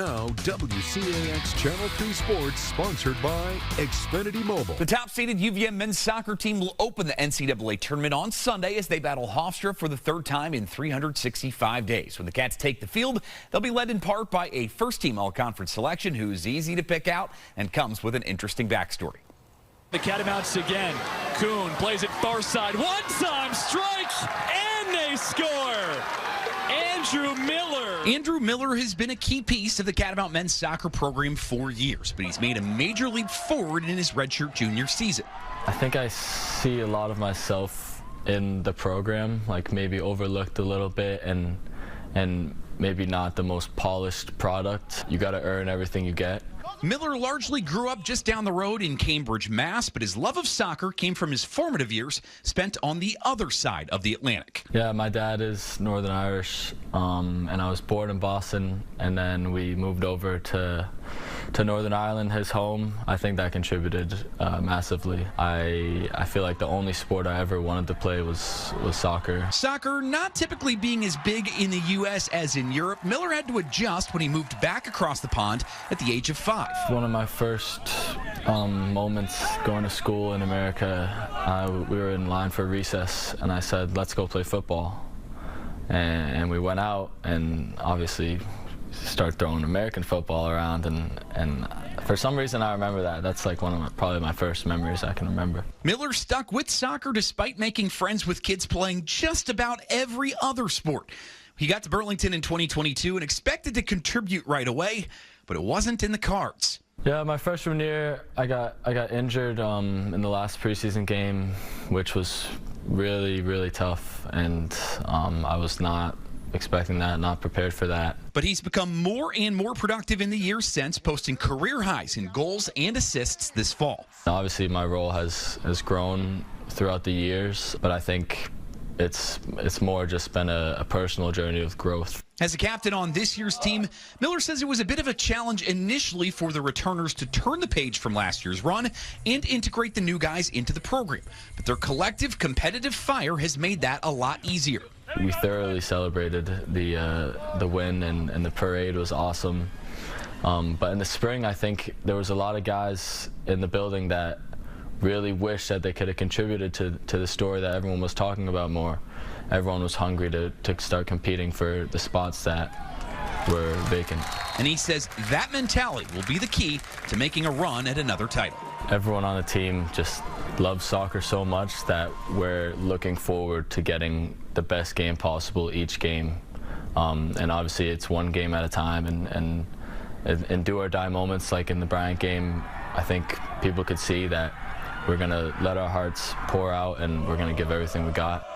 Now, WCAX Channel 3 Sports, sponsored by Xfinity Mobile. The top-seeded UVM men's soccer team will open the NCAA tournament on Sunday as they battle Hofstra for the third time in 365 days. When the Cats take the field, they'll be led in part by a first-team all-conference selection who's easy to pick out and comes with an interesting backstory. The Catamounts again. Kuhn plays it far side. One-time strike, and they score! Andrew Millar. Andrew Millar has been a key piece of the Catamount men's soccer program for years, but he's made a major leap forward in his redshirt junior season. I think I see a lot of myself in the program, like maybe overlooked a little bit and maybe not the most polished product. You got to earn everything you get. Millar largely grew up just down the road in Cambridge, Mass., but his love of soccer came from his formative years spent on the other side of the Atlantic. Yeah, my dad is Northern Irish, and I was born in Boston, and then we moved over to Northern Ireland, his home. I think that contributed massively. I feel like the only sport I ever wanted to play was soccer. Soccer not typically being as big in the U.S. as in Europe, Millar had to adjust when he moved back across the pond at the age of 5. One of my first moments going to school in America, we were in line for recess, and I said, let's go play football. And we went out and obviously start throwing American football around, and for some reason I remember that. That's like one of probably my first memories I can remember. Millar stuck with soccer despite making friends with kids playing just about every other sport. He got to Burlington in 2022 and expected to contribute right away, but it wasn't in the cards. Yeah, my freshman year I got injured in the last preseason game, which was really tough, and I was not expecting that, not prepared for that. But he's become more and more productive in the years since, posting career highs in goals and assists this fall. Obviously, my role has grown throughout the years, but I think it's more just been a personal journey of growth. As a captain on this year's team, Millar says it was a bit of a challenge initially for the returners to turn the page from last year's run and integrate the new guys into the program. But their collective competitive fire has made that a lot easier. We thoroughly celebrated the win, and the parade was awesome. But in the spring, I think there was a lot of guys in the building that really wish that they could have contributed to the story that everyone was talking about more. Everyone was hungry to start competing for the spots that were vacant. And he says that mentality will be the key to making a run at another title. Everyone on the team just loves soccer so much that we're looking forward to getting the best game possible each game. And obviously it's one game at a time, and do or die moments like in the Bryant game, I think people could see that we're going to let our hearts pour out and we're going to give everything we got.